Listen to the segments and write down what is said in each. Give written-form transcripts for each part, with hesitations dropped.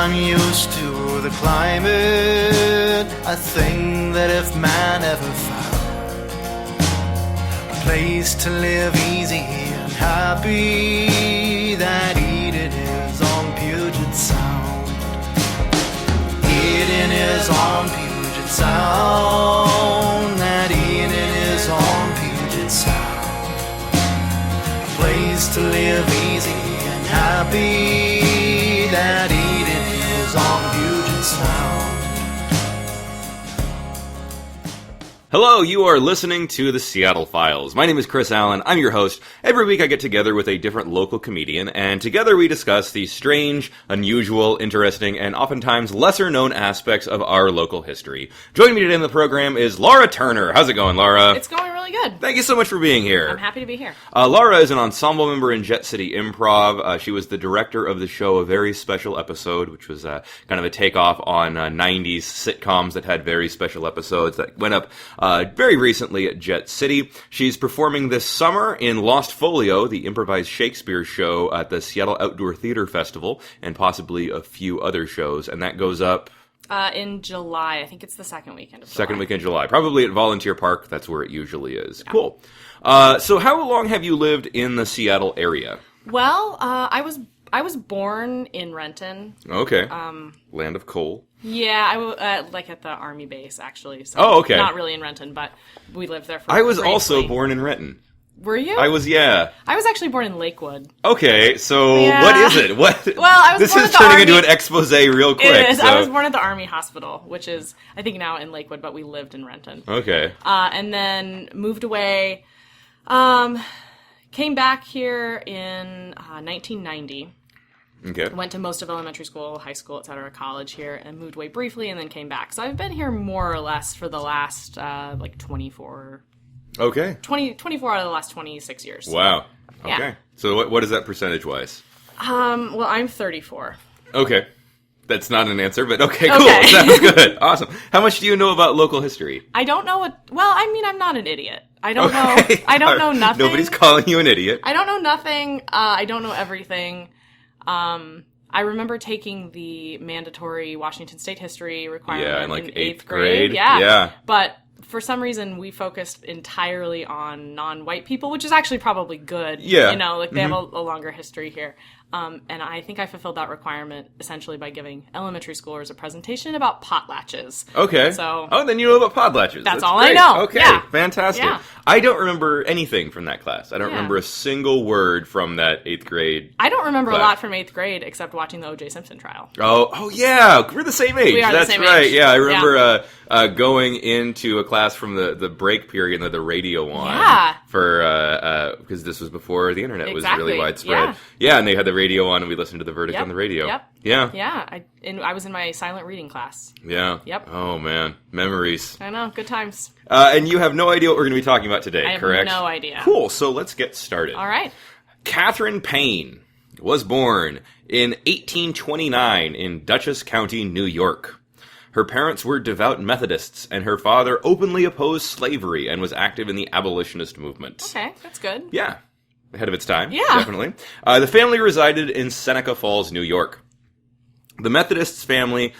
unused to the climate. I think that if man ever found a place to live easy and happy, that Eden is on Puget Sound. Eden is on Puget Sound. That Eden is on Puget Sound. A place to live easy and happy. That Eden is on Puget Sound. Hello, you are listening to the Seattle Files. My name is Chris Allen. I'm your host. Every week I get together with a different local comedian, and together we discuss the strange, unusual, interesting, and oftentimes lesser-known aspects of our local history. Joining me today in the program is Laura Turner. How's it going, Laura? It's going really good. Thank you so much for being here. I'm happy to be here. Laura is an ensemble member in Jet City Improv. She was the director of the show A Very Special Episode, which was kind of a takeoff on 90s sitcoms that had very special episodes that went up very recently at Jet City. She's performing this summer in Lost Folio, the improvised Shakespeare show at the Seattle Outdoor Theater Festival, and possibly a few other shows, and that goes up in July. I think it's the second weekend of July. Second weekend in July. Probably at Volunteer Park. That's where it usually is. Yeah. Cool. So how long have you lived in the Seattle area? Well, I was born in Renton. Okay. Land of coal. Yeah, like at the Army base, actually. So oh, okay. Not really in Renton, but we lived there for I was briefly. Also born in Renton. Were you? I was, yeah. I was actually born in Lakewood. Okay, so yeah. What is it? What? Well, I was this born is at the turning Army. into an expose real quick. It is. So. I was born at the Army Hospital, which is, I think, now in Lakewood, but we lived in Renton. Okay. And then moved away. Came back here in 1990. Okay. Went to most of elementary school, high school, etc., college here, and moved away briefly, and then came back. So I've been here more or less for the last 24 out of the last 26 years. Wow. Okay. Yeah. So what is that percentage-wise? Well, I'm 34. Okay. That's not an answer, but okay, cool. Okay. Sounds good. Awesome. How much do you know about local history? I don't know I'm not an idiot. I don't know. I don't know nothing. Nobody's calling you an idiot. I don't know nothing. I don't know everything. I remember taking the mandatory Washington State history requirement in 8th grade. Yeah. But for some reason, we focused entirely on non-white people, which is actually probably good. Yeah. You know, like they have a longer history here. And I think I fulfilled that requirement essentially by giving elementary schoolers a presentation about potlatches. Okay. So, then you know about potlatches. That's all great. I know. Okay. Yeah. Fantastic. Yeah. I don't remember anything from that class. I don't remember a single word from that 8th grade I don't remember class. a lot from 8th grade except watching the O.J. Simpson trial. Oh yeah. We're the same age. We are That's the same right. age. Yeah, I remember going into a class from the break period and the radio on. Yeah. For because this was before the internet was really widespread. Yeah, and they had the radio on and we listened to the verdict on the radio. Yep. Yeah. Yeah. I was in my silent reading class. Yeah. Yep. Oh man, memories. I know. Good times. And you have no idea what we're going to be talking about today, I have correct? no idea. Cool. So let's get started. All right. Catherine Paine was born in 1829 in Dutchess County, New York. Her parents were devout Methodists, and her father openly opposed slavery and was active in the abolitionist movement. Okay, that's good. Yeah. Ahead of its time. Yeah. Definitely. The family resided in Seneca Falls, New York. The Methodist family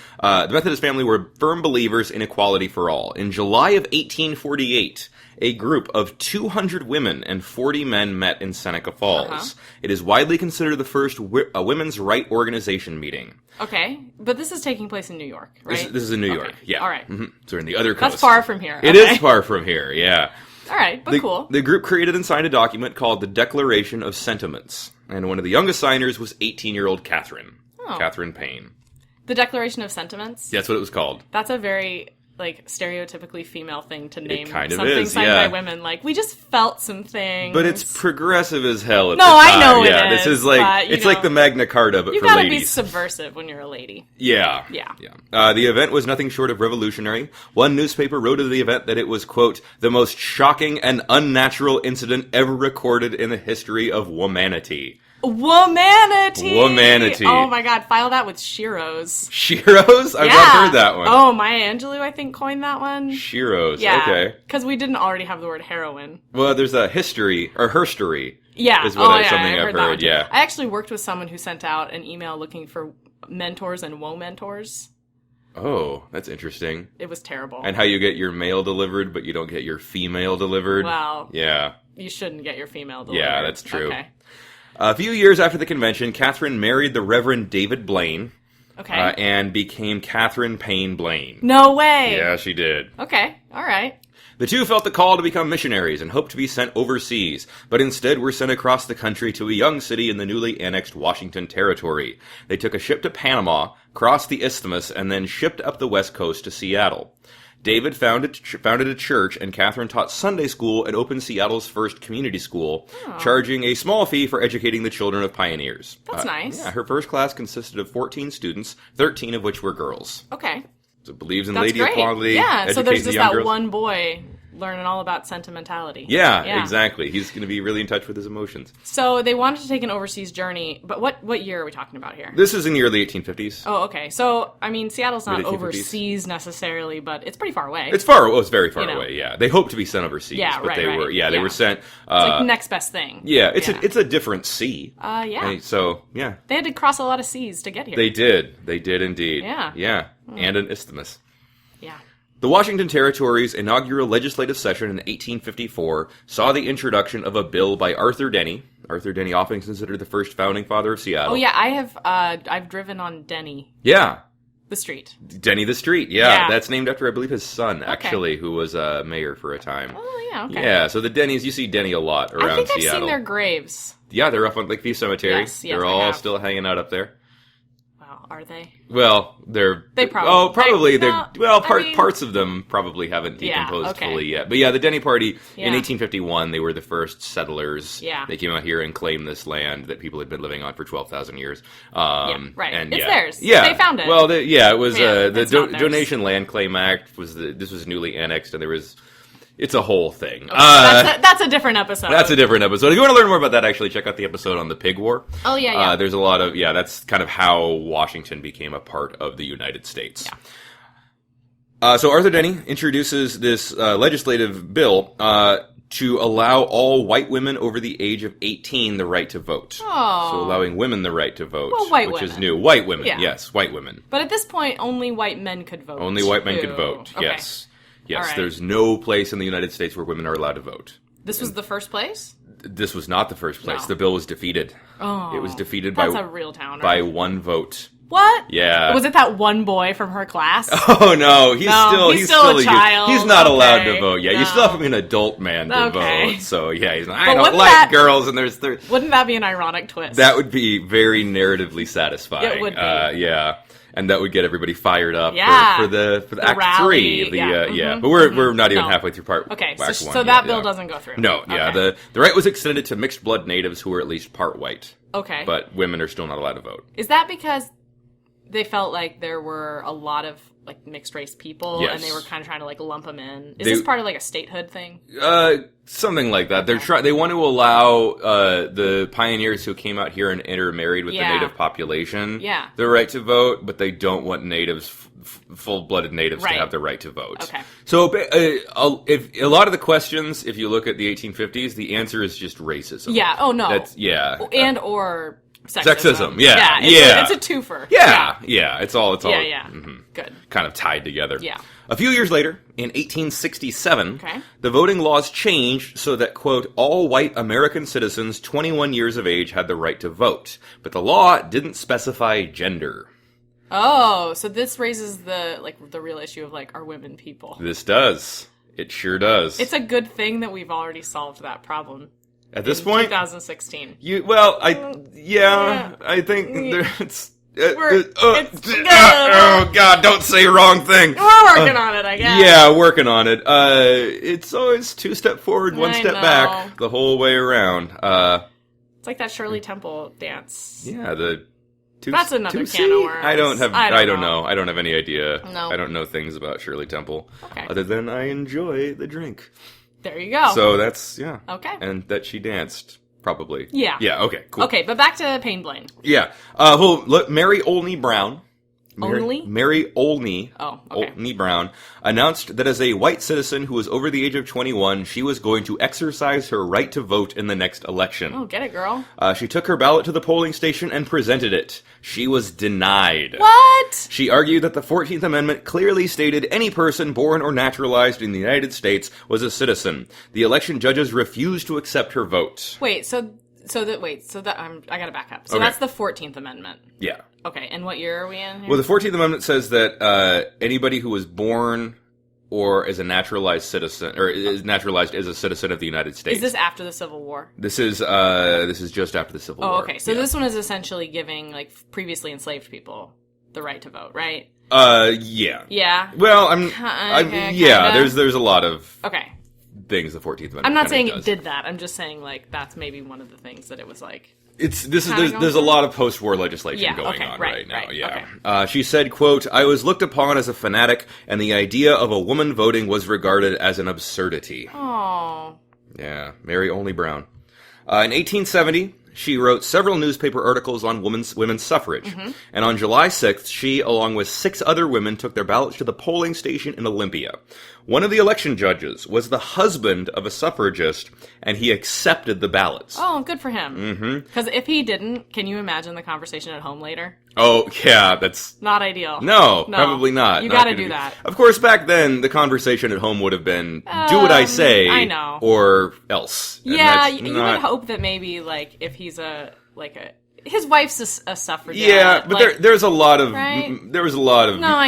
were firm believers in equality for all. In July of 1848, a group of 200 women and 40 men met in Seneca Falls. Uh-huh. It is widely considered the first women's right organization meeting. Okay, but this is taking place in New York, right? This is in New York, yeah. All right. Mm-hmm. So we're in the other coast. That's far from here. It is far from here, yeah. All right, but cool. The group created and signed a document called the Declaration of Sentiments, and one of the youngest signers was 18-year-old Catherine. Oh. Catherine Paine. The Declaration of Sentiments? That's what it was called. That's a very, stereotypically female thing to name. It kind of something is, signed yeah. by women. Like, we just felt some things. But it's progressive as hell at no, the time. I know yeah, it this is. is like, it's like the Magna Carta, but for ladies. You gotta be subversive when you're a lady. Yeah. The event was nothing short of revolutionary. One newspaper wrote of the event that it was, quote, the most shocking and unnatural incident ever recorded in the history of womanity. Womanity! Oh my god, file that with Shiro's. Shiro's? I've not heard that one. Oh, Maya Angelou, I think, coined that one. Shiro's, yeah, okay. Because we didn't already have the word heroin. Well, there's a history, or herstory. Yeah. Is what something I've heard, yeah. I actually worked with someone who sent out an email looking for mentors and womentors. Oh, that's interesting. It was terrible. And how you get your male delivered, but you don't get your female delivered. Well, yeah. You shouldn't get your female delivered. Yeah, that's true. Okay. A few years after the convention, Catherine married the Reverend David Blaine. Okay. And became Catherine Paine Blaine. No way! Yeah, she did. Okay, alright. The two felt the call to become missionaries and hoped to be sent overseas, but instead were sent across the country to a young city in the newly annexed Washington Territory. They took a ship to Panama, crossed the isthmus, and then shipped up the west coast to Seattle. David founded a church, and Catherine taught Sunday school and opened Seattle's first community school, charging a small fee for educating the children of pioneers. That's nice. Yeah, her first class consisted of 14 students, 13 of which were girls. Okay. So believes in That's lady great. equality. Yeah, so there's the just young that girls. one boy learning all about sentimentality. Yeah, exactly. He's going to be really in touch with his emotions. So they wanted to take an overseas journey, but what year are we talking about here? This is in the early 1850s. Oh, okay. So, I mean, Seattle's not 1850s. overseas necessarily, but it's pretty far away. It's very far away, yeah. They hoped to be sent overseas, Yeah, but right, they right. were, they Yeah. were sent. It's like next best thing. Yeah, it's a different sea. Yeah. So, yeah. They had to cross a lot of seas to get here. They did indeed. Yeah. Yeah, and an isthmus. Yeah. The Washington Territory's inaugural legislative session in 1854 saw the introduction of a bill by Arthur Denny. Arthur Denny, often considered the first founding father of Seattle. Oh, yeah, I have, I've driven on Denny. Yeah. The street. Denny the Street, yeah. Yeah. That's named after, I believe, his son, actually, who was mayor for a time. Oh, yeah, okay. Yeah, so the Denny's, you see Denny a lot around I think I've Seattle. seen their graves. Yeah, they're up on Lakeview Cemetery. Yes, they're I all have. still hanging out up there. Wow, are they? Well, They probably- Oh, probably. no, I mean- Parts of them probably haven't decomposed okay. fully yet. But yeah, the Denny Party, Yeah. in 1851, they were the first settlers. Yeah. They came out here and claimed this land that people had been living on for 12,000 years. Yeah, right. And It's yeah. theirs. Yeah. They found it. Well, it was, Yeah, the it's not theirs. Donation Land Claim Act this was newly annexed, and it's a whole thing. That's a different episode. That's a different episode. If you want to learn more about that, actually check out the episode on the Pig War. Oh, yeah. There's a lot of, that's kind of how Washington became a part of the United States. Yeah. So Arthur Denny introduces this legislative bill to allow all white women over the age of 18 the right to vote. Oh. So allowing women the right to vote, Well, white which is women. new. White women, Yeah. yes, white women. But at this point, only white men could vote. Only white men could Ew. vote, Okay. yes. Yes, All right. there's no place in the United States where women are allowed to vote. This was the first place? This was not the first place. No. The bill was defeated. Oh. It was defeated That's a real towner. by one vote. What? Yeah. Was it that one boy from her class? Oh no, he's still a youth. child. He's not allowed Okay. to vote. Yeah, No. you still have to be an adult man to Okay. vote. So yeah, he's not. I But don't wouldn't like that- girls, and there's Wouldn't that be an ironic twist? that would be very narratively satisfying. It would be. Yeah. And that would get everybody fired up Yeah. for the Act rally, 3 of the yeah. But we're not even No. halfway through part. Okay, Act so 1 that yet, bill yeah. doesn't go through. No, yeah, Okay. the right was extended to mixed blood natives who were at least part white. Okay. But women are still not allowed to vote. Is that because they felt like there were a lot of like mixed race people, Yes. and they were kind of trying to like lump them in? Is They- this part of like a statehood thing? Something like that. They want to allow the pioneers who came out here and intermarried with Yeah. the native population Yeah. the right to vote, but they don't want natives, full-blooded natives, Right. to have the right to vote. Okay. So if a lot of the questions, if you look at the 1850s, the answer is just racism. Yeah. Oh no. And or sexism. Sexism, yeah, It's yeah. it's a twofer. yeah. It's all Yeah. mhm, Good. kind of tied together. Yeah. A few years later, in 1867, Okay. the voting laws changed so that, quote, all white American citizens 21 years of age had the right to vote. But the law didn't specify gender. Oh, so this raises the real issue of like, are women people? This does. It sure does. It's a good thing that we've already solved that problem. At this in point, 2016. I think it's... It's oh God! Don't say wrong thing. We're working on it, I guess. Yeah, working on it. It's always 2 step forward, 1 I step know. back, the whole way around. It's like that Shirley Temple dance. Yeah, the That's another Tootsie? can of worms. I don't don't know. I don't have any idea. No. I don't know things about Shirley Temple. Okay. Other than I enjoy the drink. There you go. So that's Okay. And that she danced. Probably. Yeah. Yeah, okay, cool. Okay, but back to Paine Blaine. Yeah. Look, Mary Olney Brown Mary Olney, Olney Brown, announced that as a white citizen who was over the age of 21, she was going to exercise her right to vote in the next election. Oh, get it, girl. She took her ballot to the polling station and presented it. She was denied. What? She argued that the 14th Amendment clearly stated any person born or naturalized in the United States was a citizen. The election judges refused to accept her vote. I gotta back up. So that's the 14th Amendment. Yeah. Okay, and what year are we in here? Well, the 14th Amendment says that anybody who was born or is a naturalized citizen, or is naturalized as a citizen of the United States. Is this after the Civil War? This is just after the Civil War. Oh, okay. So this one is essentially giving, like, previously enslaved people the right to vote, right? Yeah. Yeah? Well, Kinda. there's a lot of things the 14th Amendment I'm not saying does. it did that. I'm just saying, like, that's maybe one of the things that it was like... There's a lot of post-war legislation going on right now. Yeah. She said, quote, "I was looked upon as a fanatic, and the idea of a woman voting was regarded as an absurdity." Oh. Yeah, Mary Olney Brown. In 1870, she wrote several newspaper articles on women's suffrage. Mm-hmm. And on July 6th, she, along with 6 other women, took their ballots to the polling station in Olympia. One of the election judges was the husband of a suffragist, and he accepted the ballots. Oh, good for him. Because if he didn't, can you imagine the conversation at home later? Oh, yeah, that's... Not ideal. No, probably not. You gotta do that. Of course, back then, the conversation at home would have been, do what I say, I know. or else. Yeah, you would hope that maybe, like, if he's his wife's a suffragette. Yeah, but like, there was a lot of No, I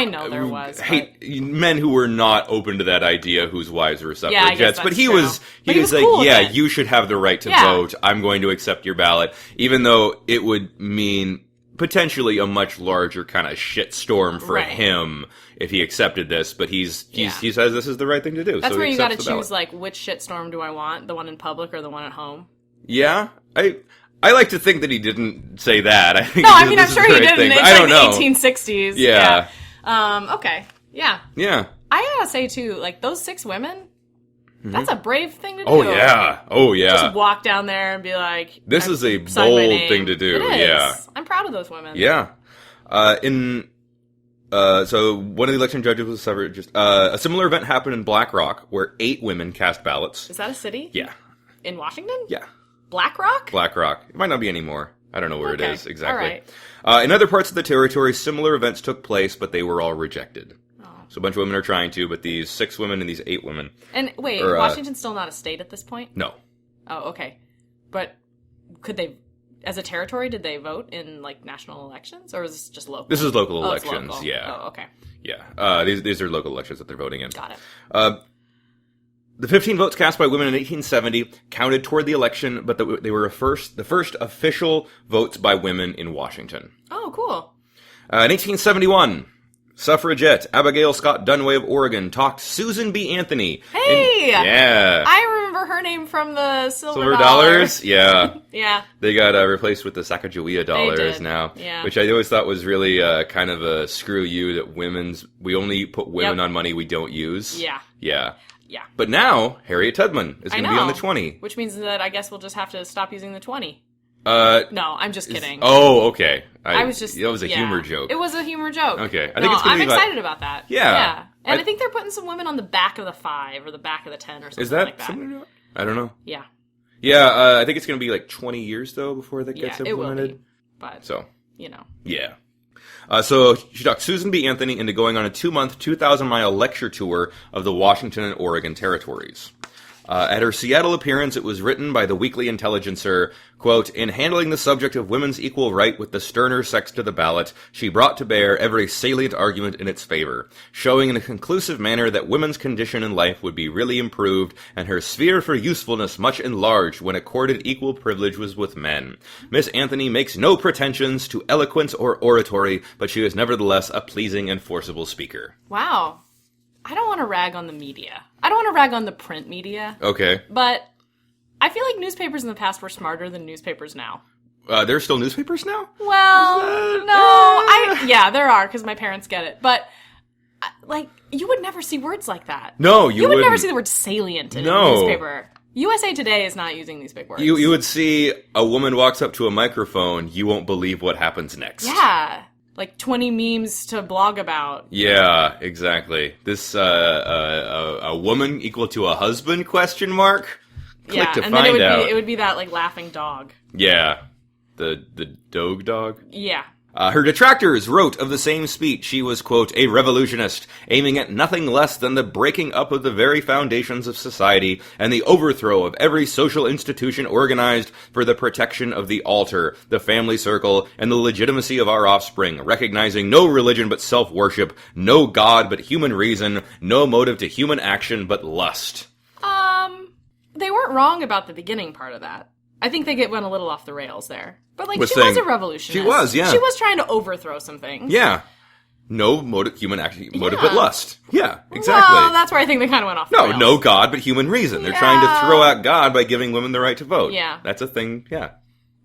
know there was men who were not open to that idea whose wives were suffragettes. Yeah, I guess but he true. was like, cool yeah, with it. you should have the right to vote. I'm going to accept your ballot, even though it would mean potentially a much larger kind of shitstorm for him if he accepted this. But he says this is the right thing to do. That's so where you got to choose choose, like, which shitstorm do I want? The one in public or the one at home? Yeah, I like to think that he didn't say that. I think I'm sure he didn't. It's like the 1860s. Yeah. Okay. Yeah. Yeah. I gotta say, too, like, those 6 women, that's a brave thing to do. Oh, yeah. Oh, yeah. Just walk down there and be like... This is a bold thing to do. It is. Yeah. I'm proud of those women. Yeah. So one of the election judges was suffragist. A similar event happened in Black Rock, where 8 women cast ballots. Is that a city? Yeah. In Washington? Yeah. Black Rock? Black Rock. It might not be anymore. I don't know where it is exactly. All right. In other parts of the territory, similar events took place, but they were all rejected. Oh. So a bunch of women are trying to, but these 6 women and these 8 women. And wait, Washington's still not a state at this point? No. Oh, okay. But could they, as a territory, did they vote in, like, national elections? Or is this just local? This is local elections, it's local. yeah. Oh, okay. Yeah. These are local elections that they're voting in. Got it. The 15 votes cast by women in 1870 counted toward the election, but they were the first official votes by women in Washington. Oh, cool. In 1871, suffragette Abigail Scott Dunway of Oregon talked Susan B. Anthony. Hey! Yeah. I remember her name from the silver dollars? Yeah. Yeah. They got replaced with the Sacagawea dollars now. Yeah. Which I always thought was really kind of a screw you that we only put women on money we don't use. Yeah. Yeah. Yeah. But now, Harriet Tubman is going to be on the 20. Which means that I guess we'll just have to stop using the 20. No, I'm just kidding. Oh, okay. I was just... That was a humor joke. It was a humor joke. Okay. I'm excited about that. Yeah. And I think they're putting some women on the back of the 5 or the back of the 10 or something like that. Something? I don't know. Yeah. Yeah, I think it's going to be like 20 years, though, before that gets implemented. It will be. But, so. Yeah. So she talked Susan B. Anthony into going on a 2-month, 2,000-mile lecture tour of the Washington and Oregon territories. At her Seattle appearance, it was written by the Weekly Intelligencer, quote, "In handling the subject of women's equal right with the sterner sex to the ballot, she brought to bear every salient argument in its favor, showing in a conclusive manner that women's condition in life would be really improved and her sphere for usefulness much enlarged when accorded equal privilege was with men. Miss Anthony makes no pretensions to eloquence or oratory, but she is nevertheless a pleasing and forcible speaker." Wow. I don't want to rag on the media. I don't want to rag on the print media. Okay. But I feel like newspapers in the past were smarter than newspapers now. There are still newspapers now? Well, no. Yeah, there are, because my parents get it. But, like, you would never see words like that. No, you would never see the word salient in a newspaper. USA Today is not using these big words. You would see a woman walks up to a microphone, you won't believe what happens next. Yeah. like 20 memes to blog about. Yeah, exactly. This a woman equal to a husband? Question mark. Click to and find then out. it would be that like laughing dog. Yeah, the dog. Yeah. Her detractors wrote of the same speech she was, quote, a revolutionist, aiming at nothing less than the breaking up of the very foundations of society and the overthrow of every social institution organized for the protection of the altar, the family circle, and the legitimacy of our offspring, recognizing no religion but self-worship, no God but human reason, no motive to human action but lust. They weren't wrong about the beginning part of that. I think they went a little off the rails there. But, like, Was she was saying- a revolutionist. She was, yeah. She was trying to overthrow some things. Yeah. No motive, human action, motive but lust. Yeah, exactly. Well, that's where I think they kind of went off the rails. No God but human reason. They're trying to throw out God by giving women the right to vote. Yeah. That's a thing, yeah.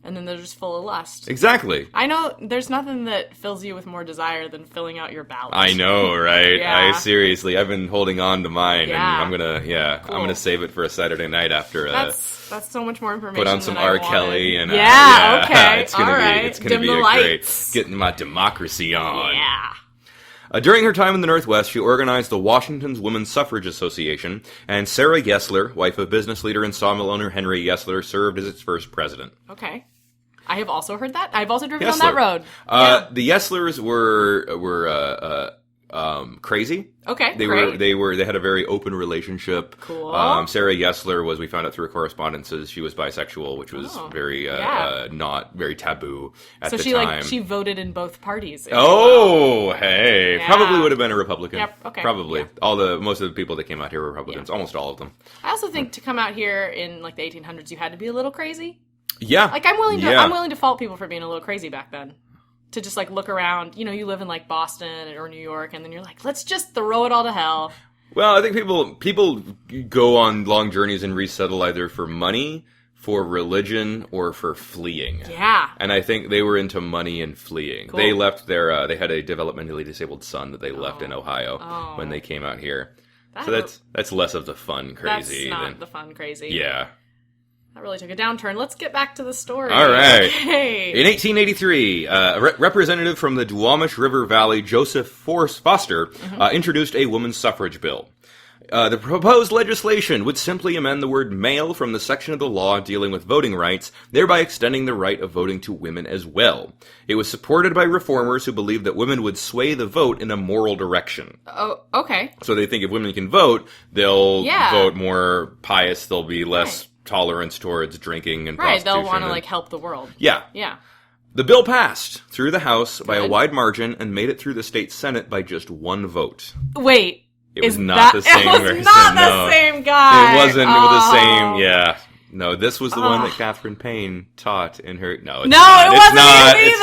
And then they're just full of lust. Exactly. I know there's nothing that fills you with more desire than filling out your ballot. I know, right? Yeah. Seriously, I've been holding on to mine, Yeah. and I'm gonna save it for a Saturday night after. That's so much more information. Put on some than I R. wanted. Kelly and okay, it's gonna all be right. it's gonna Dim be the a lights. great getting my democracy on. Yeah. During her time in the Northwest, she organized the Washington's Women's Suffrage Association, and Sarah Yesler, wife of business leader and sawmill owner Henry Yesler, served as its first president. Okay. I have also heard that. I've also driven on that road. The Yeslers were crazy. Okay, They had a very open relationship. Cool. Sarah Yesler we found out through correspondences, she was bisexual, which was very not very taboo at the time. So she voted in both parties. Hey. Yeah. Probably would have been a Republican. Yep, okay. Probably. Yeah. Most of the people that came out here were Republicans, almost all of them. I also think to come out here in like the 1800s, you had to be a little crazy. Yeah. Like I'm willing to fault people for being a little crazy back then. To just like look around, you live in like Boston or New York, and then you're like, let's just throw it all to hell. Well, I think people go on long journeys and resettle either for money, for religion, or for fleeing. Yeah. And I think they were into money and fleeing. Cool. They left they had a developmentally disabled son that they left in Ohio when they came out here. That's less of the fun crazy. That's not the fun crazy. Yeah. That really took a downturn. Let's get back to the story. All right. Okay. In 1883, a representative from the Duwamish River Valley, Joseph Foster, introduced a women's suffrage bill. The proposed legislation would simply amend the word male from the section of the law dealing with voting rights, thereby extending the right of voting to women as well. It was supported by reformers who believed that women would sway the vote in a moral direction. Oh, okay. So they think if women can vote, they'll vote more pious, there'll be less tolerance towards drinking and prostitution. Right, they'll want to like help the world. Yeah. Yeah. The bill passed through the House by a wide margin and made it through the state Senate by just one vote. Wait. It was not the same person. It was not the same guy. It wasn't the same, yeah. No, this was the one that Catherine Paine taught in her... No, it's not. It wasn't not, him either.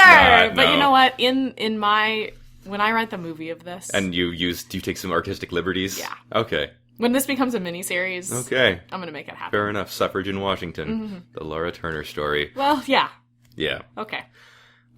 Not, but no. you know what? In my... When I write the movie of this... And do you take some artistic liberties? Yeah. Okay. When this becomes a miniseries, okay, I'm going to make it happen. Fair enough. Suffrage in Washington. The Laura Turner story. Well, yeah. Yeah. Okay.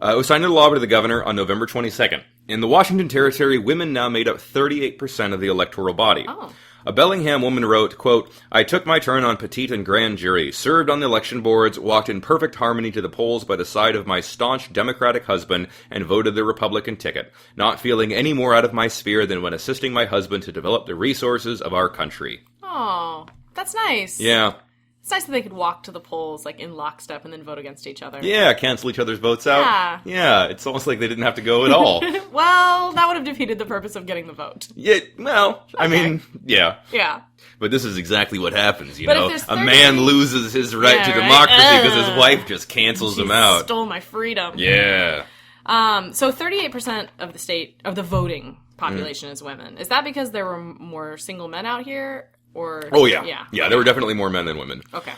It was signed into law by the governor on November 22nd. In the Washington Territory, women now made up 38% of the electoral body. Oh. A Bellingham woman wrote, quote, I took my turn on petite and grand jury, served on the election boards, walked in perfect harmony to the polls by the side of my staunch Democratic husband, and voted the Republican ticket, not feeling any more out of my sphere than when assisting my husband to develop the resources of our country. Oh, that's nice. Yeah. It's nice that they could walk to the polls like in lockstep and then vote against each other. Yeah, cancel each other's votes out. Yeah. Yeah, it's almost like they didn't have to go at all. Well, that would have defeated the purpose of getting the vote. Yeah, well, I mean, yeah. Yeah. But this is exactly what happens, you But know? if there's A 30 man loses his right to right? democracy because his wife just cancels him She out. stole my freedom. Yeah. So 38% of the voting population is women. Is that because there were more single men out here? Or Oh, yeah. Yeah, there were definitely more men than women. Okay.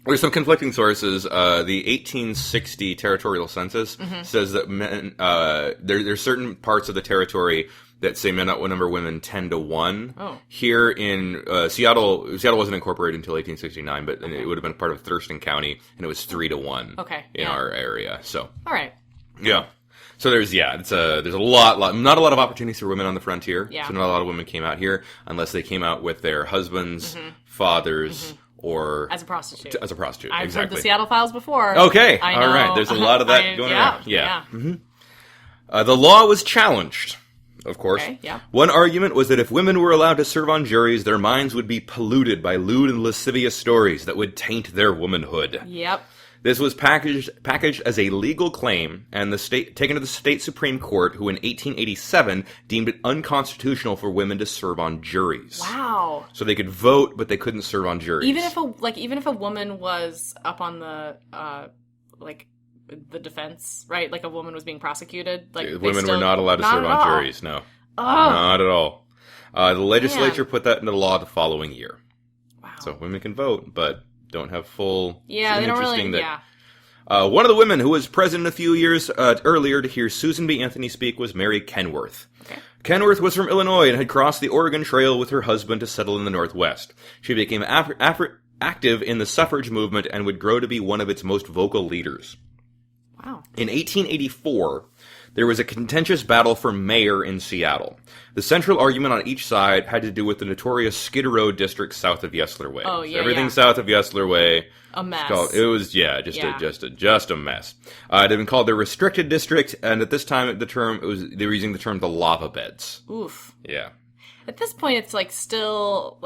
There's some conflicting sources. The 1860 territorial census says that men, there's certain parts of the territory that say men outnumber women 10 to 1. Oh. Here in Seattle wasn't incorporated until 1869, but it would have been part of Thurston County, and it was 3 to 1 in our area. So, all right. Yeah. So there's a lot, not a lot of opportunities for women on the frontier. Yeah. So not a lot of women came out here unless they came out with their husbands, fathers, or As a prostitute. I've heard the Seattle Files before. Okay. I All know. right. There's a lot of that going around. Yeah. The law was challenged, of course. Okay, yeah. One argument was that if women were allowed to serve on juries, their minds would be polluted by lewd and lascivious stories that would taint their womanhood. Yep. This was packaged as a legal claim and taken to the state Supreme Court, who in 1887 deemed it unconstitutional for women to serve on juries. Wow. So they could vote, but they couldn't serve on juries. Even if a woman was up on the the defense, right? Like a woman was being prosecuted, women were not allowed to serve on juries. No, not at all. The legislature put that into law the following year. Wow. So women can vote, but don't have full. Yeah, they don't really. Yeah. One of the women who was present a few years earlier to hear Susan B. Anthony speak was Mary Kenworth. Okay. Kenworth was from Illinois and had crossed the Oregon Trail with her husband to settle in the Northwest. She became active in the suffrage movement and would grow to be one of its most vocal leaders. Wow. In 1884, there was a contentious battle for mayor in Seattle. The central argument on each side had to do with the notorious Skid Row district south of Yesler Way. Oh, yeah, everything south of Yesler Way. A mess. It was just a mess. It had been called the restricted district, and at this time, they were using the term the lava beds. Oof. Yeah. At this point, it's still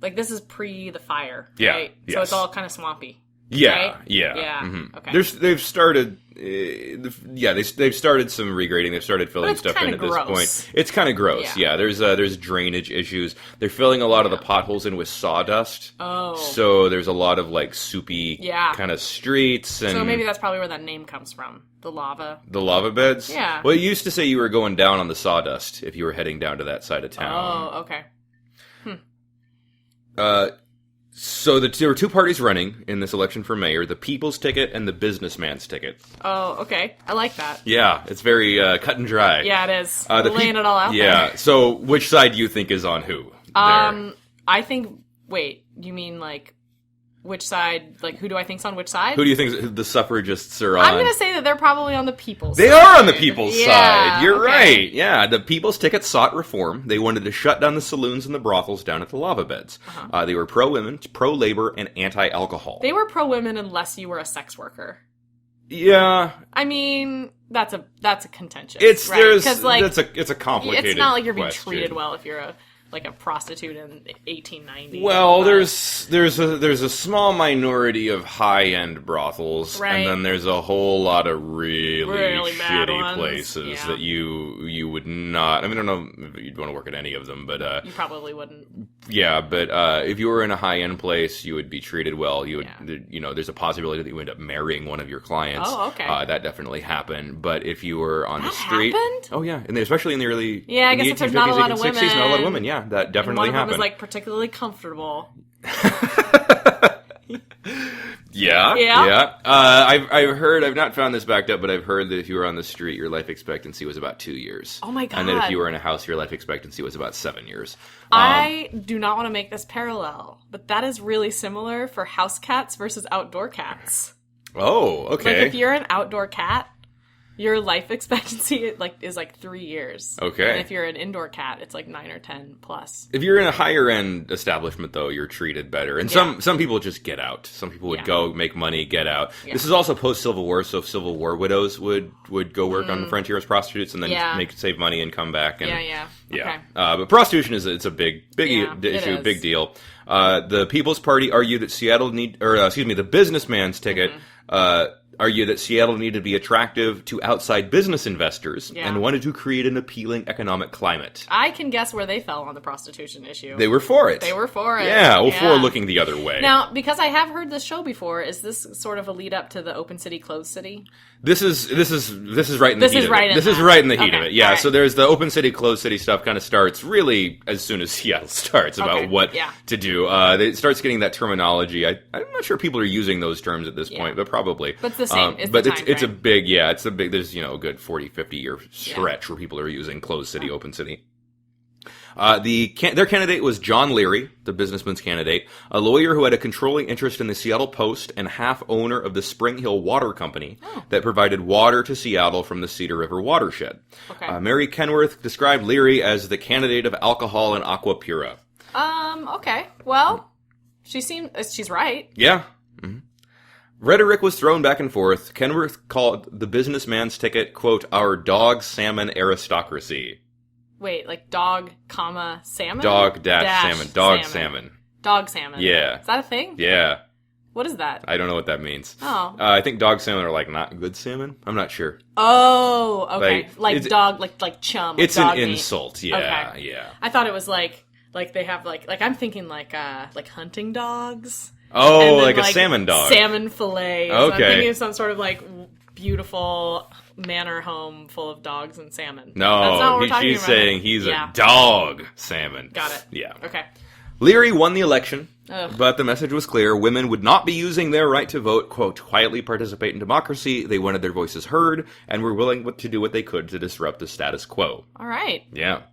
this is pre the fire, yeah, right? Yes. So it's all kind of swampy. Yeah, right? yeah. Mm-hmm. Okay. They've started, they've started some regrading. They've started filling stuff in at this point. It's kind of gross. Yeah. There's drainage issues. They're filling a lot of the potholes in with sawdust. Oh. So there's a lot of soupy kind of streets. And so maybe that's probably where that name comes from. The lava. The lava beds? Yeah. Well, it used to say you were going down on the sawdust if you were heading down to that side of town. Oh, okay. So there were two parties running in this election for mayor, the People's Ticket and the Businessman's Ticket. Oh, okay. I like that. Yeah, it's very cut and dry. Yeah, it is. Laying it all out there. Yeah, so which side do you think is on who? I think, wait, you mean which side, who do I think's on which side? Who do you think the suffragists are on? I'm going to say that they're probably on the people's side. They are on the people's side. You're okay. right. Yeah, the People's Ticket sought reform. They wanted to shut down the saloons and the brothels down at the lava beds. Uh-huh. They were pro-women, pro-labor, and anti-alcohol. They were pro-women unless you were a sex worker. Yeah. I mean, that's a contentious. It's right? it's a complicated. It's not like you're being question. treated well if you're a prostitute in 1890. Well, there's a small minority of high-end brothels, right. And then there's a whole lot of really shitty ones. places that you would not. I mean, I don't know if you'd want to work at any of them, but you probably wouldn't. Yeah, but if you were in a high-end place, you would be treated well. You would, there's a possibility that you end up marrying one of your clients. Oh, okay. That definitely happened. But if you were on the street, happened? Oh yeah, and especially in the early I guess if there's not a lot of 60s, women, not a lot of women. Yeah, that definitely and one happened. Of them was particularly comfortable. Yeah. I've heard. I've not found this backed up, but I've heard that if you were on the street, your life expectancy was about 2 years. Oh my god! And that if you were in a house, your life expectancy was about 7 years. I do not want to make this parallel, but that is really similar for house cats versus outdoor cats. Oh, okay. If you're an outdoor cat, your life expectancy is 3 years. Okay. And if you're an indoor cat, it's 9 or 10 plus. If you're in a higher end establishment, though, you're treated better. And some people just get out. Some people would go make money, get out. Yeah. This is also post Civil War, so Civil War widows would go work on the frontier as prostitutes and then save money and come back. And, yeah. Okay. But prostitution it's a big issue, big deal. The People's Party argued that the Businessman's Ticket. Argued that Seattle needed to be attractive to outside business investors and wanted to create an appealing economic climate. I can guess where they fell on the prostitution issue. They were for it. Yeah, for looking the other way. Now, because I have heard this show before, is this sort of a lead up to the Open City, Closed City? This is right in the heat of it. This is right in the heat of it. Yeah, so there's the Open City, Closed City stuff kind of starts really as soon as Seattle starts about what to do. It starts getting that terminology. I'm not sure people are using those terms at this point, but probably. But it's the same. It's a big, there's a good 40, 50 year stretch where people are using Closed City, Open City. Their candidate was John Leary, the businessman's candidate, a lawyer who had a controlling interest in the Seattle Post and half owner of the Spring Hill Water Company that provided water to Seattle from the Cedar River watershed. Okay. Mary Kenworth described Leary as the candidate of alcohol and aqua pura. Okay. Well, she's right. Yeah. Mm-hmm. Rhetoric was thrown back and forth. Kenworth called the businessman's ticket, quote, our dog salmon aristocracy. Wait, like dog, comma, salmon? Dog dash salmon. Dog salmon. Dog salmon. Yeah. Is that a thing? Yeah. What is that? I don't know what that means. Oh. I think dog salmon are like not good salmon. I'm not sure. Oh, okay. Like dog, like chum. It's dog an meat. insult. Yeah, okay. yeah. I thought it was like they have like I'm thinking like hunting dogs. Oh, like a salmon dog. Salmon fillet. Okay. So I'm thinking of some sort of like beautiful manor home full of dogs and salmon. No, that's not what we're talking she's about. saying he's a dog salmon. Got it. Yeah. Okay. Leary won the election, Ugh. but the message was clear. Women would not be using their right to vote, quote, quietly participate in democracy. They wanted their voices heard and were willing to do what they could to disrupt the status quo. All right. Yeah.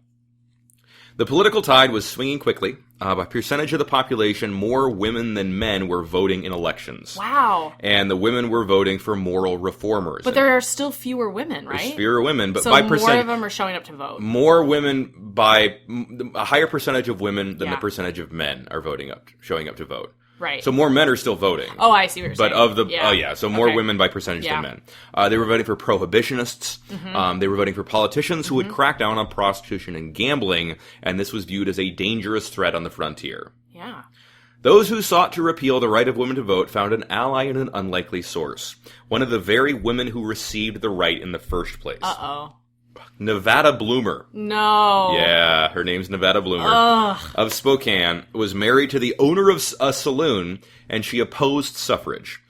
The political tide was swinging quickly. By percentage of the population, more women than men were voting in elections. Wow. And the women were voting for moral reformers. But there are still fewer women, right? There's fewer women, but so by more percent, of them are showing up to vote. more women by a higher percentage of women than Yeah. the percentage of men are showing up to vote. Right. So more men are still voting. Oh, I see what you're saying. But of the, so more Okay. women by percentage Yeah. than men. They were voting for prohibitionists. They were voting for politicians who would crack down on prostitution and gambling, and this was viewed as a dangerous threat on the frontier. Yeah. Those who sought to repeal the right of women to vote found an ally in an unlikely source. One of the very women who received the right in the first place. Uh-oh. Nevada Bloomer. No. Yeah, her name's Nevada Bloomer. Ugh. Of Spokane, was married to the owner of a saloon, and she opposed suffrage.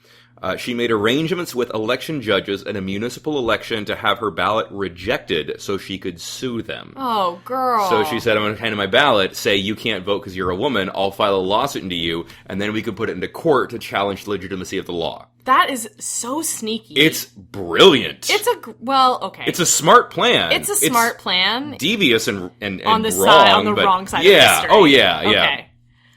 She made arrangements with election judges in a municipal election to have her ballot rejected so she could sue them. Oh, girl. So she said, I'm going to hand in my ballot, say you can't vote because you're a woman, I'll file a lawsuit into you, and then we can put it into court to challenge the legitimacy of the law. That is so sneaky. It's brilliant. Okay. It's a smart plan. It's a smart plan. Devious and on the wrong, wrong side yeah. of history. Oh, yeah, yeah. Okay.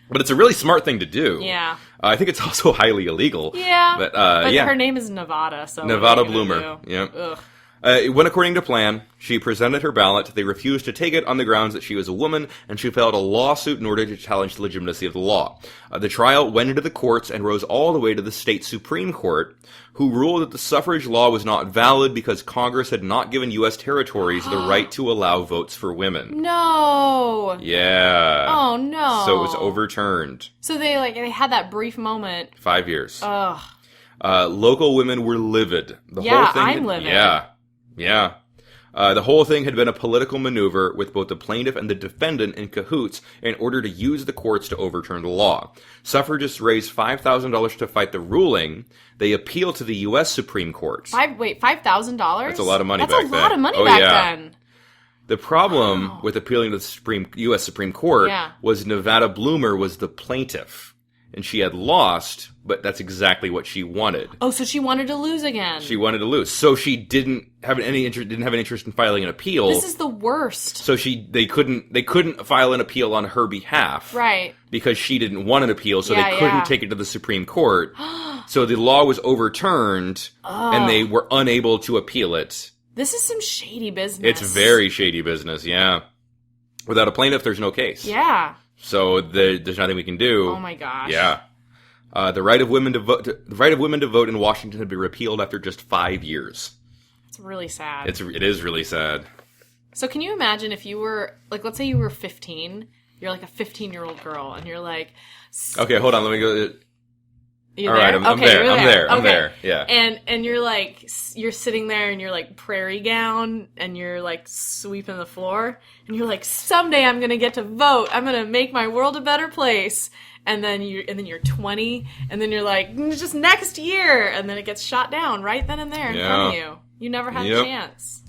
But it's a really smart thing to do. Yeah. I think it's also highly illegal. Yeah. But her name is Nevada, so Nevada Bloomer. Yeah. Ugh. It went according to plan. She presented her ballot. They refused to take it on the grounds that she was a woman, and she filed a lawsuit in order to challenge the legitimacy of the law. The trial went into the courts and rose all the way to the state Supreme Court, who ruled that the suffrage law was not valid because Congress had not given U.S. territories the right to allow votes for women. No. Yeah. Oh, no. So it was overturned. So they had that brief moment. 5 years. Ugh. Local women were livid. I'm livid. Yeah. Yeah. The whole thing had been a political maneuver with both the plaintiff and the defendant in cahoots in order to use the courts to overturn the law. Suffragists raised $5,000 to fight the ruling. They appealed to the U.S. Supreme Court. $5,000? That's a lot of money back then. That's a lot of money back then. The problem with appealing to the U.S. Supreme Court was Nevada Bloomer was the plaintiff. And she had lost, but that's exactly what she wanted. Oh, so she wanted to lose again. She wanted to lose. So she didn't have any interest in filing an appeal. This is the worst. So they couldn't file an appeal on her behalf. Right. Because she didn't want an appeal, so they couldn't take it to the Supreme Court. So the law was overturned, and they were unable to appeal it. This is some shady business. It's very shady business, yeah. Without a plaintiff, there's no case. Yeah. So there's nothing we can do. Oh my gosh. Yeah. The right of women to vote in Washington had been repealed after just 5 years. It's really sad. It is really sad. So can you imagine if you were, like, let's say you were 15, you're like a 15-year-old girl, and you're like... Okay, hold on, let me go... You All there? right, I'm there, yeah. And you're like, you're sitting there in your like prairie gown and you're like sweeping the floor and you're like, someday I'm gonna get to vote. I'm gonna make my world a better place. And then you're 20 and then you're like, just next year. And then it gets shot down right then and there in front of you. You never had a chance.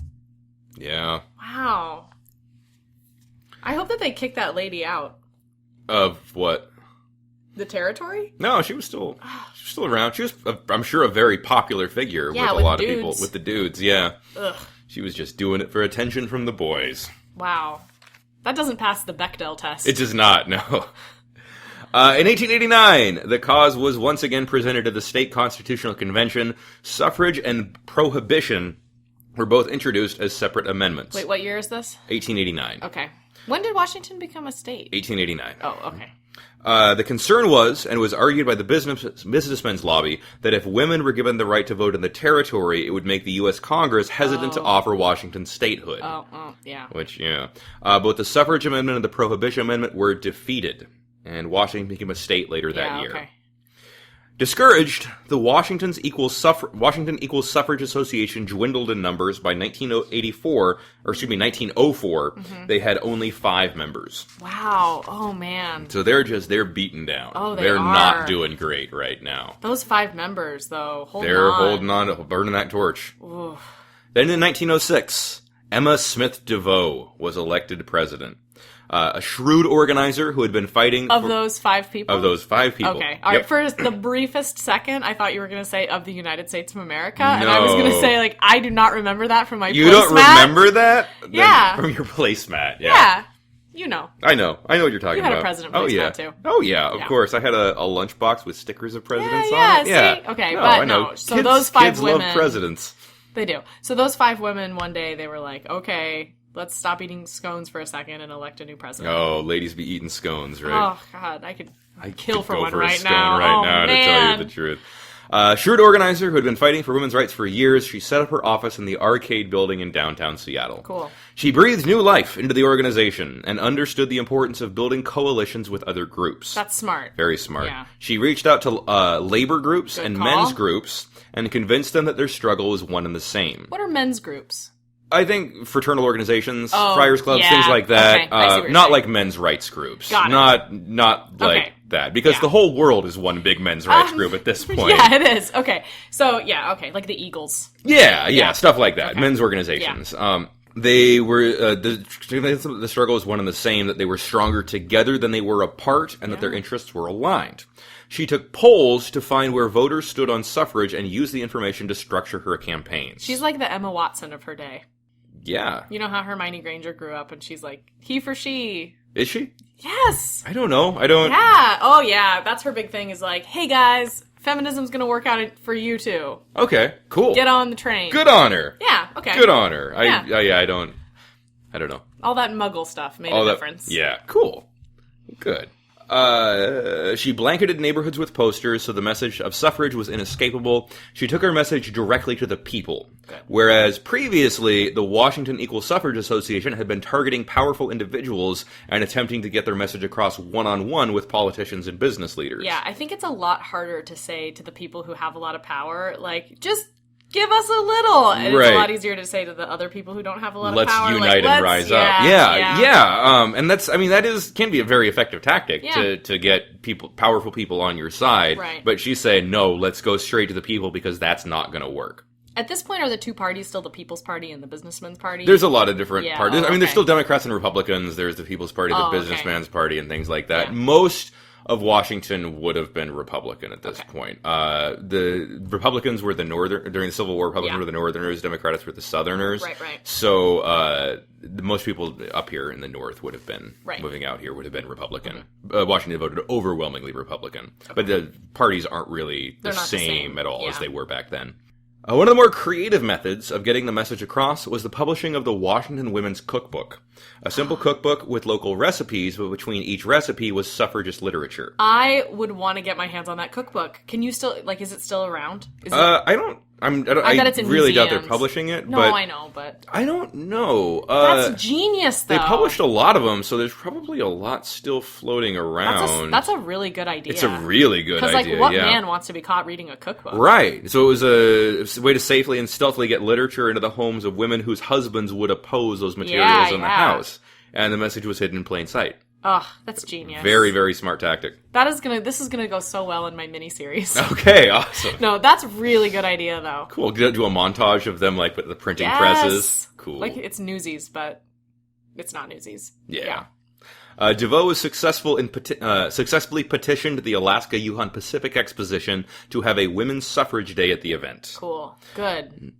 Yeah. Wow. I hope that they kick that lady out. Of what? The territory? No, she was still around. She was, I'm sure, a very popular figure with a lot of people. With the dudes, yeah. Ugh. She was just doing it for attention from the boys. Wow. That doesn't pass the Bechdel test. It does not, no. In 1889, the cause was once again presented to the State Constitutional Convention. Suffrage and prohibition were both introduced as separate amendments. Wait, what year is this? 1889. Okay. When did Washington become a state? 1889. Oh, okay. The concern was, and was argued by the businessmen's lobby, that if women were given the right to vote in the territory, it would make the U.S. Congress hesitant to offer Washington statehood. Yeah. Which, yeah. Both the Suffrage Amendment and the Prohibition Amendment were defeated, and Washington became a state later that year. Okay. Discouraged, the Washington Equal Suffrage Association dwindled in numbers. By 1904, they had only 5 members. Wow. Oh, man. So they're beaten down. Oh, they're are. not doing great right now. Those 5 members, though, They're holding on to burning that torch. Oof. Then in 1906, Emma Smith DeVoe was elected president. A shrewd organizer who had been fighting Of those 5 people? Of those 5 people. Okay. All right. For the briefest second, I thought you were going to say of the United States of America. No. And I was going to say, like, I do not remember that from my placemat. You don't remember that? Yeah. From your placemat. Yeah. You know. I know what you're talking about. You had a president placemat, too. Oh, yeah, of course. I had a lunchbox with stickers of presidents on it. Yeah, see? Okay, no, but I know. So those 5 kids women... love presidents. They do. So those 5 women, one day, they were like, okay, let's stop eating scones for a second and elect a new president. Oh, ladies be eating scones, right? Oh, God, I could kill for one right now. Right oh, now, man. to tell you the truth. Shrewd organizer who had been fighting for women's rights for years, she set up her office in the Arcade Building in downtown Seattle. Cool. She breathed new life into the organization and understood the importance of building coalitions with other groups. That's smart. Very smart. Yeah. She reached out to labor groups Good and call. men's groups and convinced them that their struggle was one and the same. What are men's groups? I think fraternal organizations, friars clubs, yeah. things like that. Okay, I see what you're not saying. like men's rights groups. Got it. Not like Okay. that. Because the whole world is one big men's rights group at this point. Yeah, it is. Okay. So, like the Eagles. Yeah, stuff like that. Okay. Men's organizations. They were, the struggle was one and the same, that they were stronger together than they were apart, and that their interests were aligned. She took polls to find where voters stood on suffrage and used the information to structure her campaigns. She's like the Emma Watson of her day. Yeah. You know how Hermione Granger grew up and she's like, he for she. Is she? Yes. I don't know. I don't... Yeah. Oh, yeah. That's her big thing is like, hey, guys, feminism's going to work out for you, too. Okay, cool. Get on the train. Good on her. Yeah, okay. Good on her. Yeah. I don't know. All that muggle stuff made a difference. Yeah, cool. Good. She blanketed neighborhoods with posters, so the message of suffrage was inescapable. She took her message directly to the people. Good. Whereas previously, the Washington Equal Suffrage Association had been targeting powerful individuals and attempting to get their message across one-on-one with politicians and business leaders. Yeah, I think it's a lot harder to say to the people who have a lot of power, like, just give us a little. And it's a lot easier to say to the other people who don't have a lot of power. Let's unite and rise up. And that can be a very effective tactic to get powerful people on your side. Right. But she's saying, no, let's go straight to the people because that's not going to work. At this point, are the two parties still the People's Party and the Businessmen's Party? There's a lot of different parties. Oh, There's still Democrats and Republicans. There's the People's Party, the Businessmen's Party, and things like that. Yeah. Most of Washington would have been Republican at this point. The Republicans were the Northern, during the Civil War, Republicans were the Northerners, Democrats were the Southerners. Right. So, most people up here in the North would have been, moving out here, would have been Republican. Washington voted overwhelmingly Republican. But the parties aren't really the same at all as they were back then. One of the more creative methods of getting the message across was the publishing of the Washington Women's Cookbook. A simple cookbook with local recipes, but between each recipe was suffragist literature. I would want to get my hands on that cookbook. Can you still, is it still around? I bet it's in really doubt they're publishing it. No, I know, but... I don't know. That's genius, though. They published a lot of them, so there's probably a lot still floating around. That's a really good idea. It's a really good idea, Because, what man wants to be caught reading a cookbook? Right. So it was a way to safely and stealthily get literature into the homes of women whose husbands would oppose those materials in the house. And the message was hidden in plain sight. Oh, that's genius. Very, very smart tactic. This is gonna go so well in my miniseries. Okay, awesome. No, that's a really good idea, though. Cool. Do a montage of them, with the printing presses. Cool. It's Newsies, but it's not Newsies. Yeah. DeVoe was successfully petitioned the Alaska Yukon Pacific Exposition to have a women's suffrage day at the event. Cool. Good.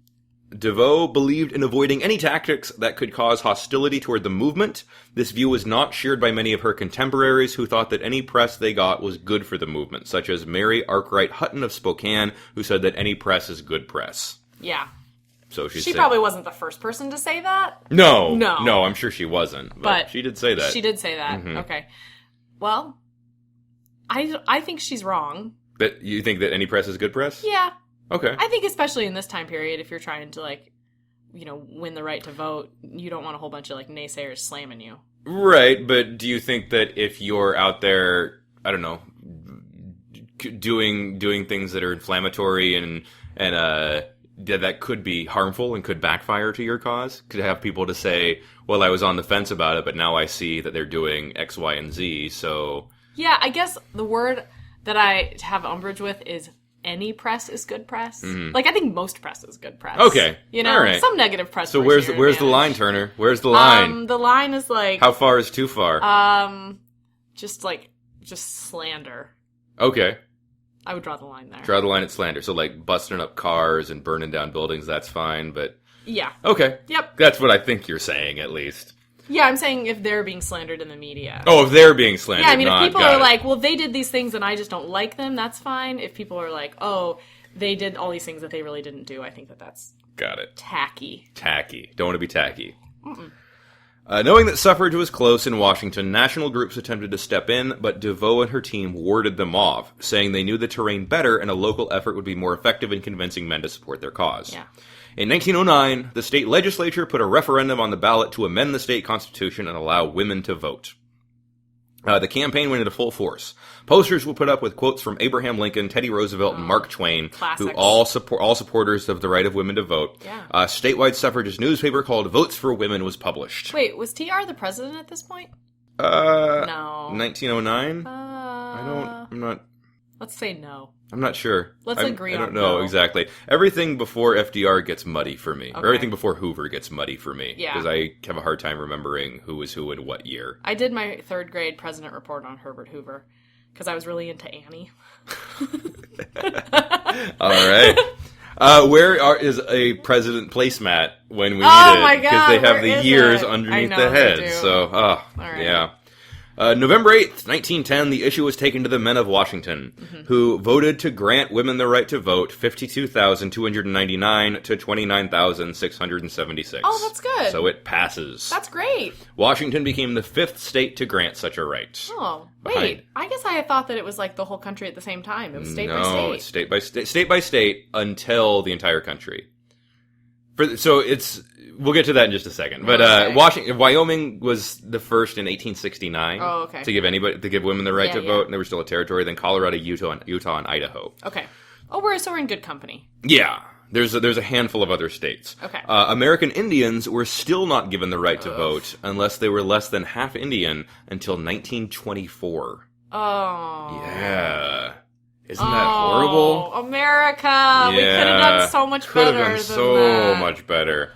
DeVoe believed in avoiding any tactics that could cause hostility toward the movement. This view was not shared by many of her contemporaries, who thought that any press they got was good for the movement, such as Mary Arkwright Hutton of Spokane, who said that any press is good press. Yeah. So she probably wasn't the first person to say that. No, I'm sure she wasn't, but she did say that. She did say that. Mm-hmm. Okay. Well, I think she's wrong. But you think that any press is good press? Yeah. Okay. I think especially in this time period, if you're trying to, like, win the right to vote, you don't want a whole bunch of, like, naysayers slamming you. Right, but do you think that if you're out there, I don't know, doing things that are inflammatory and that could be harmful and could backfire to your cause? Could have people to say, well, I was on the fence about it, but now I see that they're doing X, Y, and Z, so... Yeah, I guess the word that I have umbrage with is any press is good press. Mm-hmm. Like, I think most press is good press. Okay. All right. Some negative press. So where's the line, Turner? Where's the line? The line is like... How far is too far? Just slander. Okay. I would draw the line there. Draw the line at slander. So, like, busting up cars and burning down buildings, that's fine, but... Yeah. Okay. Yep. That's what I think you're saying, at least. Yeah, I'm saying if they're being slandered in the media. Oh, if they're being slandered. Yeah, I mean, if people are like, well, they did these things and I just don't like them, that's fine. If people are like, oh, they did all these things that they really didn't do, I think that's... Got it. Tacky. Don't want to be tacky. Knowing that suffrage was close in Washington, national groups attempted to step in, but DeVoe and her team warded them off, saying they knew the terrain better and a local effort would be more effective in convincing men to support their cause. Yeah. In 1909, the state legislature put a referendum on the ballot to amend the state constitution and allow women to vote. The campaign went into full force. Posters were put up with quotes from Abraham Lincoln, Teddy Roosevelt, and Mark Twain, classics. who all supporters of the right of women to vote. Yeah. A statewide suffragist newspaper called Votes for Women was published. Wait, was TR the president at this point? No. 1909? I'm not... Let's say no. I'm not sure. Let's agree on I don't know no. Exactly. Everything before FDR gets muddy for me. Okay. Or everything before Hoover gets muddy for me. Yeah. Because I have a hard time remembering who was who in what year. I did my 3rd grade president report on Herbert Hoover because I was really into Annie. All right. Where is a president placemat when we need it? Oh my God! Because they have where the years it? underneath I know, the head. they do. So, All right. yeah. November 8th, 1910, the issue was taken to the men of Washington, who voted to grant women the right to vote 52,299 to 29,676. Oh, that's good. So it passes. That's great. Washington became the 5th state to grant such a right. Oh, wait. I guess I had thought that it was like the whole country at the same time. It was state by state. No, it's state by state. State by state until the entire country. So it's... We'll get to that in just a second. But Wyoming was the first in 1869 to give women the right to vote, and they were still a territory. Then Colorado, Utah, and Idaho. Okay. Oh, we're in good company. Yeah. There's a handful of other states. Okay. American Indians were still not given the right to vote unless they were less than half Indian until 1924. Oh. Yeah. Isn't that horrible? America! Yeah. We could have done so much better than that. Could have done so much better.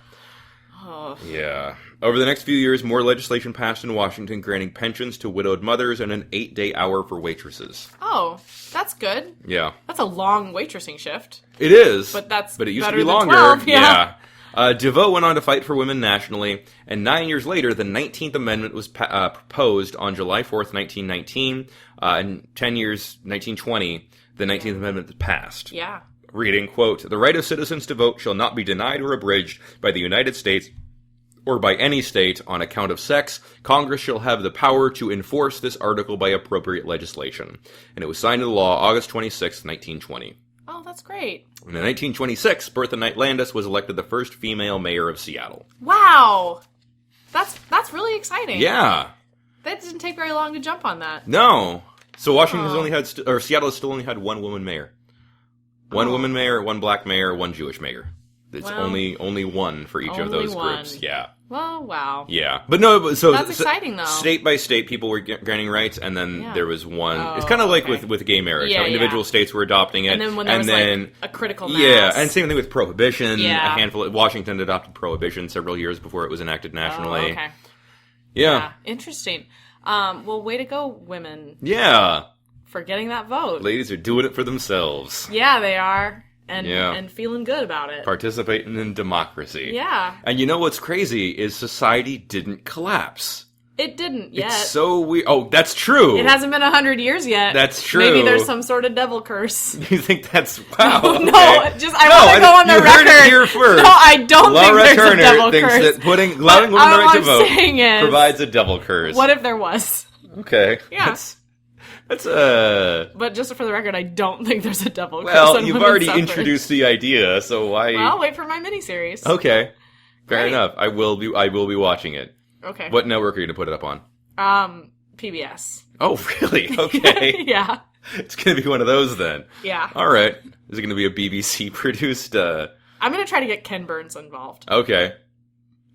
Yeah. Over the next few years, more legislation passed in Washington granting pensions to widowed mothers and an 8-day hour for waitresses. Oh, that's good. Yeah. That's a long waitressing shift. It is. But it used to be than longer. 12, yeah. DeVoe went on to fight for women nationally, and 9 years later, the 19th Amendment was proposed on July 4th, 1919, and 10 years, 1920, the 19th Amendment passed. Yeah. Reading, quote, "The right of citizens to vote shall not be denied or abridged by the United States or by any state on account of sex. Congress shall have the power to enforce this article by appropriate legislation." And it was signed into law August 26, 1920. Oh, that's great. And in 1926, Bertha Knight Landis was elected the first female mayor of Seattle. Wow! That's really exciting. Yeah. That didn't take very long to jump on that. No. So Washington has only had, Seattle has still only had one woman mayor. One woman mayor, one black mayor, one Jewish mayor. It's only one for each of those groups. Yeah. Well, wow. Yeah. But no, so... That's exciting, though. State by state, people were granting rights, and then there was one... it's kind of like with gay marriage. How individual states were adopting it. And then when there was like a critical mass. Yeah, and same thing with prohibition. Yeah. A handful... Washington adopted prohibition several years before it was enacted nationally. Oh, okay. Yeah. Interesting. Well, way to go, women. Yeah. For getting that vote. Ladies are doing it for themselves. Yeah, they are. And feeling good about it. Participating in democracy. Yeah. And you know what's crazy is society didn't collapse. It didn't yet. It's so weird. Oh, that's true. It hasn't been 100 years yet. That's true. Maybe there's some sort of devil curse. You think that's... Wow. No, okay. no, I want to go on the record. You heard it here first. No, I don't think there's Turner a devil thinks curse. that allowing women the right to vote is, provides a devil curse. What if there was? Okay. Yeah. That's But just for the record, I don't think there's a devil curse well, on you've women's already suffrage. introduced the idea, so why? Well, wait for my miniseries. Okay, fair Great. enough. I will be watching it. Okay. What network are you going to put it up on? PBS. Oh, really? Okay. Yeah. It's going to be one of those then. Yeah. All right. Is it going to be a BBC produced? I'm going to try to get Ken Burns involved. Okay.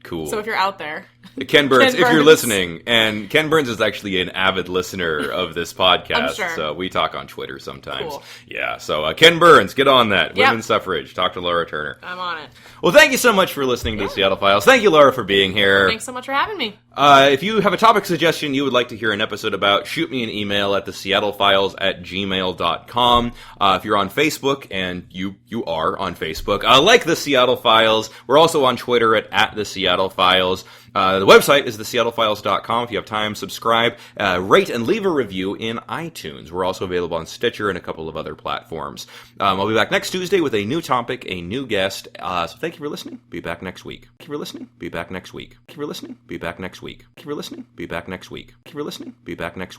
Cool. So if you're out there. Ken Burns, Ken if you're Burns. listening, and Ken Burns is actually an avid listener of this podcast, I'm sure. so we talk on Twitter sometimes. Cool. Yeah, so Ken Burns, get on that. Yep. Women's suffrage. Talk to Laura Turner. I'm on it. Well, thank you so much for listening to the Seattle Files. Thank you, Laura, for being here. Thanks so much for having me. If you have a topic suggestion you would like to hear an episode about, shoot me an email at theseattlefiles@gmail.com. If you're on Facebook, and you are on Facebook, like the Seattle Files. We're also on Twitter at the Seattle Files. The website is theseattlefiles.com. If you have time, subscribe, rate, and leave a review in iTunes. We're also available on Stitcher and a couple of other platforms. I'll be back next Tuesday with a new topic, a new guest. So thank you for listening. Be back next week. Thank you for listening. Be back next week. Thank you for listening. Be back next week. Thank you for listening. Be back next week. Thank you for listening. Be back next week.